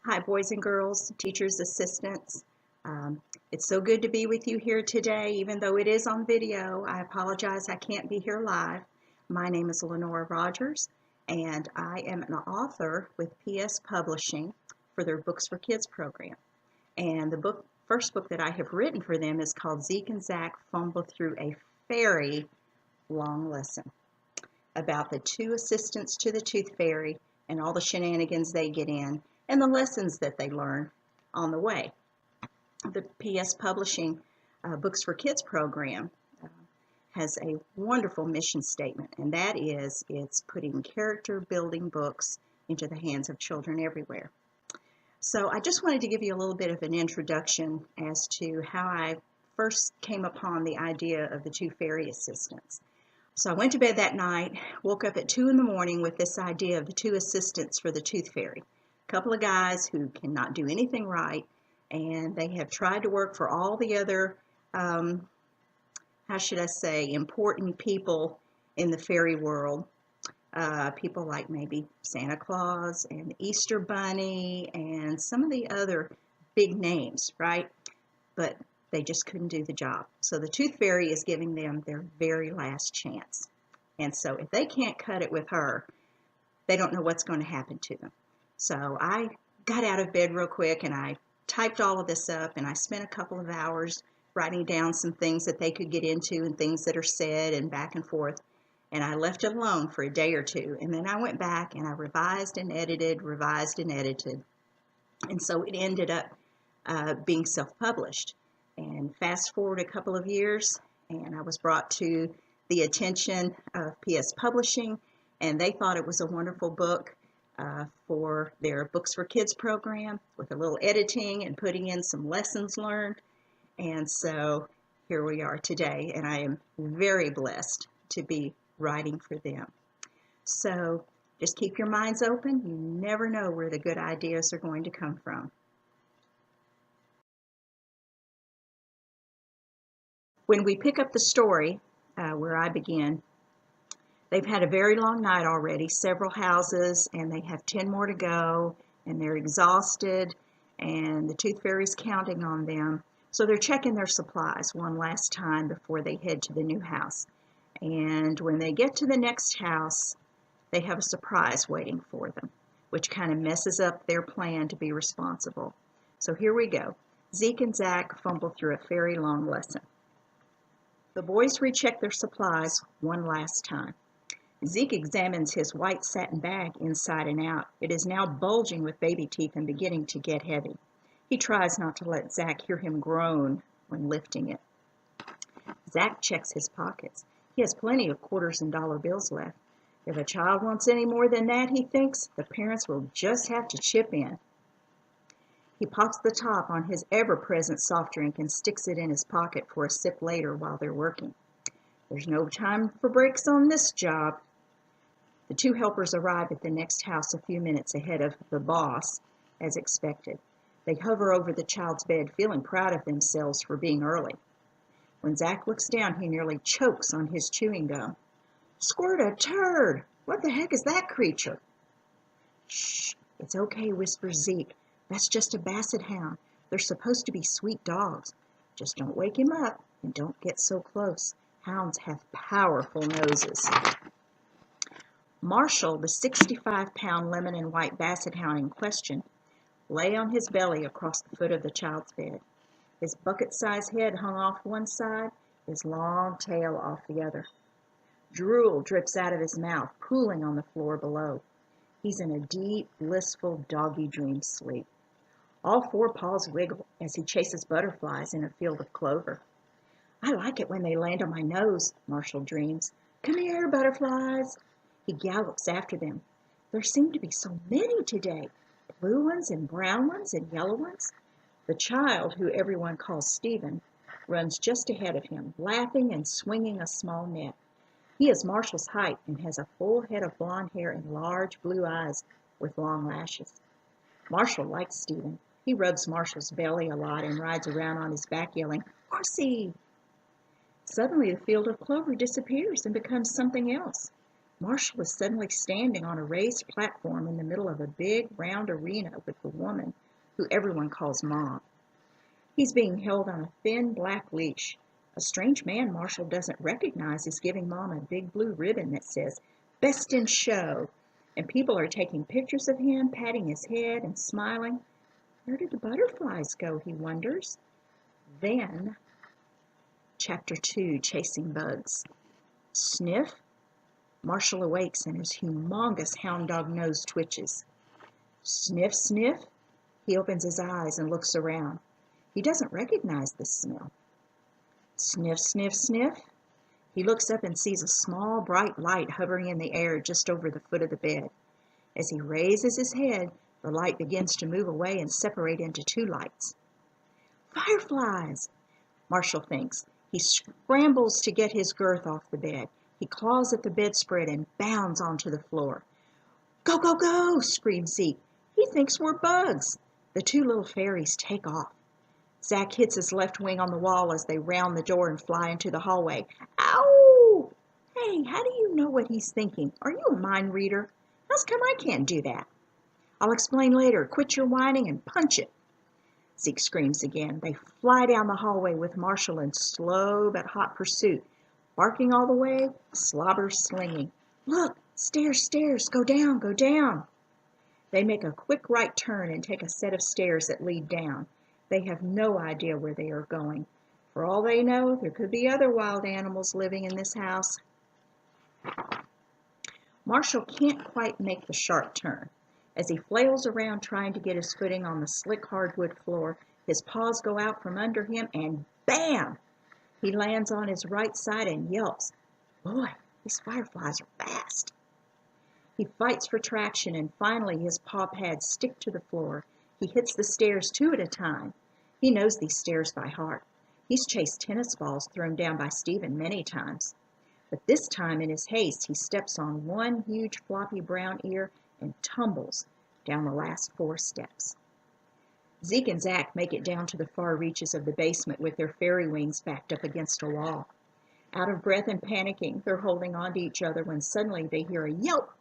Hi, boys and girls, teachers, assistants. It's so good to be with you here today, even though it is on video. I apologize I can't be here live. My name is Lenora Rogers, and I am an author with PS Publishing for their Books for Kids program. And the first book that I have written for them is called Zeke and Zak Fumble Through a Fairy Long Lesson, about the two assistants to the Tooth Fairy and all the shenanigans they get in and the lessons that they learn on the way. The PS Publishing Books for Kids program has a wonderful mission statement, and that is it's putting character building books into the hands of children everywhere. So I just wanted to give you a little bit of an introduction as to how I first came upon the idea of the two fairy assistants. So I went to bed that night, woke up at 2 in the morning with this idea of the two assistants for the Tooth Fairy. A couple of guys who cannot do anything right, and they have tried to work for all the other, how should I say, important people in the fairy world. People like maybe Santa Claus and Easter Bunny and some of the other big names, right? But they just couldn't do the job. So the Tooth Fairy is giving them their very last chance. And so if they can't cut it with her, they don't know what's going to happen to them. So I got out of bed real quick and I typed all of this up, and I spent a couple of hours writing down some things that they could get into and things that are said and back and forth. And I left it alone for a day or two. And then I went back and I revised and edited. And so it ended up being self-published. And fast forward a couple of years, and I was brought to the attention of PS Publishing, and they thought it was a wonderful book for their Books for Kids program with a little editing and putting in some lessons learned. And so here we are today, and I am very blessed to be writing for them. So just keep your minds open. You never know where the good ideas are going to come from. When we pick up the story where I begin, they've had a very long night already, several houses, and they have 10 more to go, and they're exhausted, and the Tooth Fairy's counting on them. So they're checking their supplies one last time before they head to the new house. And when they get to the next house, they have a surprise waiting for them, which kind of messes up their plan to be responsible. So here we go. Zeke and Zak fumble through a fairy long lesson. The boys recheck their supplies one last time. Zeke examines his white satin bag inside and out. It is now bulging with baby teeth and beginning to get heavy. He tries not to let Zak hear him groan when lifting it. Zak checks his pockets. He has plenty of quarters and dollar bills left. If a child wants any more than that, he thinks, the parents will just have to chip in. He pops the top on his ever-present soft drink and sticks it in his pocket for a sip later while they're working. There's no time for breaks on this job. The two helpers arrive at the next house a few minutes ahead of the boss, as expected. They hover over the child's bed, feeling proud of themselves for being early. When Zak looks down, he nearly chokes on his chewing gum. Squirt a turd! What the heck is that creature? Shh, it's okay, whispers Zeke. That's just a basset hound. They're supposed to be sweet dogs. Just don't wake him up and don't get so close. Hounds have powerful noses. Marshall, the 65-pound lemon and white basset hound in question, lay on his belly across the foot of the child's bed. His bucket-sized head hung off one side, his long tail off the other. Drool drips out of his mouth, pooling on the floor below. He's in a deep, blissful, doggy dream sleep. All four paws wiggle as he chases butterflies in a field of clover. I like it when they land on my nose, Marshall dreams. Come here, butterflies. He gallops after them. There seem to be so many today, blue ones and brown ones and yellow ones. The child, who everyone calls Stephen, runs just ahead of him, laughing and swinging a small net. He is Marshall's height and has a full head of blonde hair and large blue eyes with long lashes. Marshall likes Stephen. He rubs Marshall's belly a lot and rides around on his back yelling, "Horsey!" Suddenly the field of clover disappears and becomes something else. Marshall is suddenly standing on a raised platform in the middle of a big, round arena with the woman who everyone calls Mom. He's being held on a thin black leash. A strange man Marshall doesn't recognize is giving Mom a big blue ribbon that says, "Best in Show," and people are taking pictures of him, patting his head and smiling. Where did the butterflies go, he wonders. Then, Chapter 2, Chasing Bugs. Sniff. Marshall awakes and his humongous hound dog nose twitches. Sniff, sniff. He opens his eyes and looks around. He doesn't recognize the smell. Sniff, sniff, sniff. He looks up and sees a small, bright light hovering in the air just over the foot of the bed. As he raises his head, the light begins to move away and separate into two lights. Fireflies! Marshall thinks. He scrambles to get his girth off the bed. He claws at the bedspread and bounds onto the floor. Go, go, go! Screams Zeke. He thinks we're bugs. The two little fairies take off. Zak hits his left wing on the wall as they round the door and fly into the hallway. Ow! Hey, how do you know what he's thinking? Are you a mind reader? How's come I can't do that? I'll explain later. Quit your whining and punch it. Zeke screams again. They fly down the hallway with Marshall in slow but hot pursuit, barking all the way, slobber slinging. Look, stairs, stairs, go down, go down. They make a quick right turn and take a set of stairs that lead down. They have no idea where they are going. For all they know, there could be other wild animals living in this house. Marshall can't quite make the sharp turn. As he flails around trying to get his footing on the slick hardwood floor, his paws go out from under him and bam! He lands on his right side and yelps. Boy, these fireflies are fast. He fights for traction and finally his paw pads stick to the floor. He hits the stairs two at a time. He knows these stairs by heart. He's chased tennis balls thrown down by Stephen many times. But this time in his haste, he steps on one huge floppy brown ear and tumbles down the last 4 steps. Zeke and Zak make it down to the far reaches of the basement with their fairy wings backed up against a wall. Out of breath and panicking, they're holding on to each other when suddenly they hear a yelp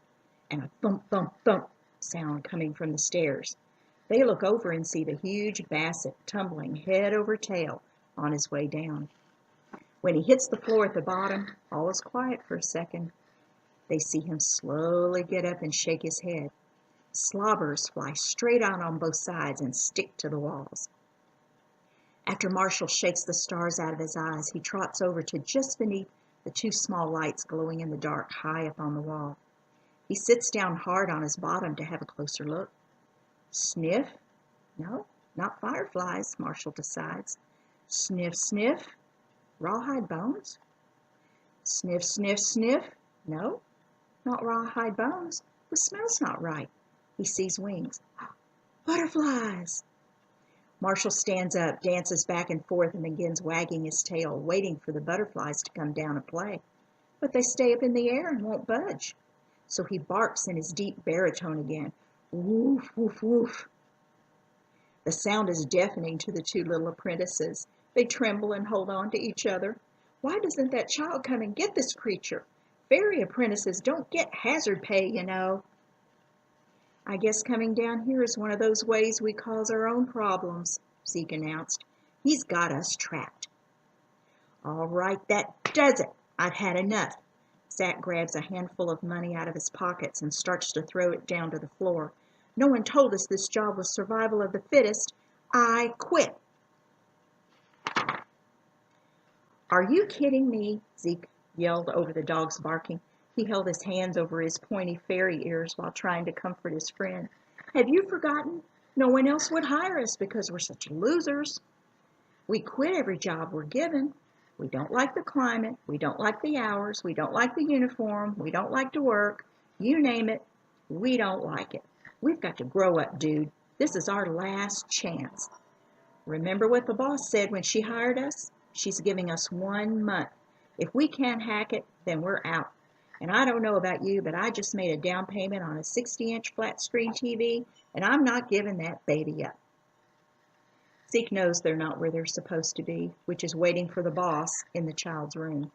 and a thump, thump, thump sound coming from the stairs. They look over and see the huge Basset tumbling head over tail on his way down. When he hits the floor at the bottom, all is quiet for a second. They see him slowly get up and shake his head. Slobbers fly straight out on both sides and stick to the walls. After Marshall shakes the stars out of his eyes, he trots over to just beneath the 2 small lights glowing in the dark high up on the wall. He sits down hard on his bottom to have a closer look. Sniff? No, not fireflies, Marshall decides. Sniff, sniff? Rawhide bones? Sniff, sniff, sniff? No, not rawhide bones. The smell's not right. He sees wings. Butterflies! Marshall stands up, dances back and forth, and begins wagging his tail, waiting for the butterflies to come down and play. But they stay up in the air and won't budge. So he barks in his deep baritone again. Woof, woof, woof. The sound is deafening to the 2 little apprentices. They tremble and hold on to each other. Why doesn't that child come and get this creature? Fairy apprentices don't get hazard pay, you know. I guess coming down here is one of those ways we cause our own problems, Zeke announced. He's got us trapped. All right, that does it. I've had enough. Zak grabs a handful of money out of his pockets and starts to throw it down to the floor. No one told us this job was survival of the fittest. I quit. Are you kidding me? Zeke yelled over the dog's barking. He held his hands over his pointy fairy ears while trying to comfort his friend. Have you forgotten? No one else would hire us because we're such losers. We quit every job we're given. We don't like the climate. We don't like the hours. We don't like the uniform. We don't like to work. You name it, we don't like it. We've got to grow up, dude. This is our last chance. Remember what the boss said when she hired us? She's giving us 1 month. If we can't hack it, then we're out. And I don't know about you, but I just made a down payment on a 60-inch flat screen TV, and I'm not giving that baby up. Zeke knows they're not where they're supposed to be, which is waiting for the boss in the child's room.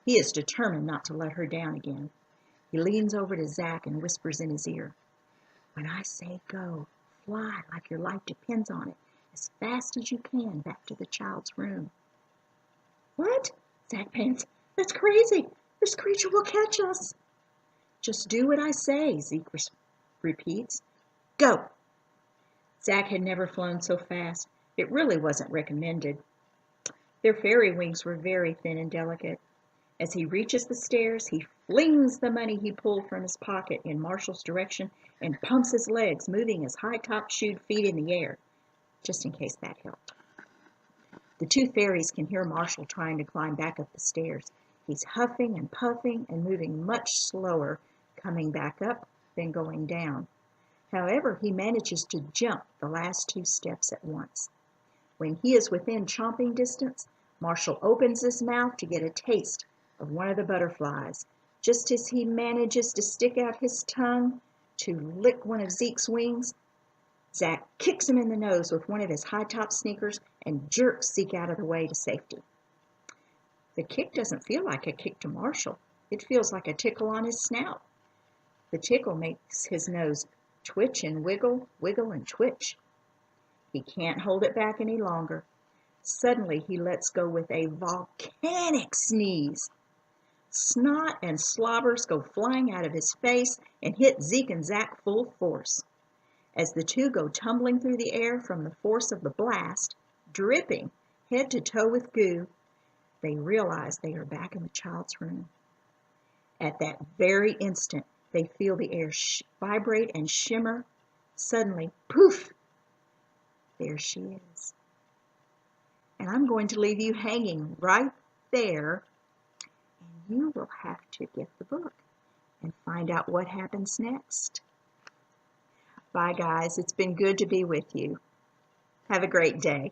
He is determined not to let her down again. He leans over to Zak and whispers in his ear, "When I say go, fly like your life depends on it, as fast as you can back to the child's room." "What?" Zak pants. "That's crazy. This creature will catch us." "Just do what I say," Zeke repeats. "Go." Zak had never flown so fast. It really wasn't recommended. Their fairy wings were very thin and delicate. As he reaches the stairs, he flings the money he pulled from his pocket in Marshall's direction and pumps his legs, moving his high-top shoed feet in the air, just in case that helped. The two fairies can hear Marshall trying to climb back up the stairs. He's huffing and puffing and moving much slower, coming back up than going down. However, he manages to jump the last 2 steps at once. When he is within chomping distance, Marshall opens his mouth to get a taste of one of the butterflies. Just as he manages to stick out his tongue to lick one of Zeke's wings, Zak kicks him in the nose with one of his high-top sneakers and jerks Zeke out of the way to safety. The kick doesn't feel like a kick to Marshall. It feels like a tickle on his snout. The tickle makes his nose twitch and wiggle, wiggle and twitch. He can't hold it back any longer. Suddenly he lets go with a volcanic sneeze. Snot and slobbers go flying out of his face and hit Zeke and Zak full force. As the two go tumbling through the air from the force of the blast, dripping head to toe with goo, they realize they are back in the child's room. At that very instant, they feel the air vibrate and shimmer. Suddenly, poof, there she is. And I'm going to leave you hanging right there, and you will have to get the book and find out what happens next. Bye, guys. It's been good to be with you. Have a great day.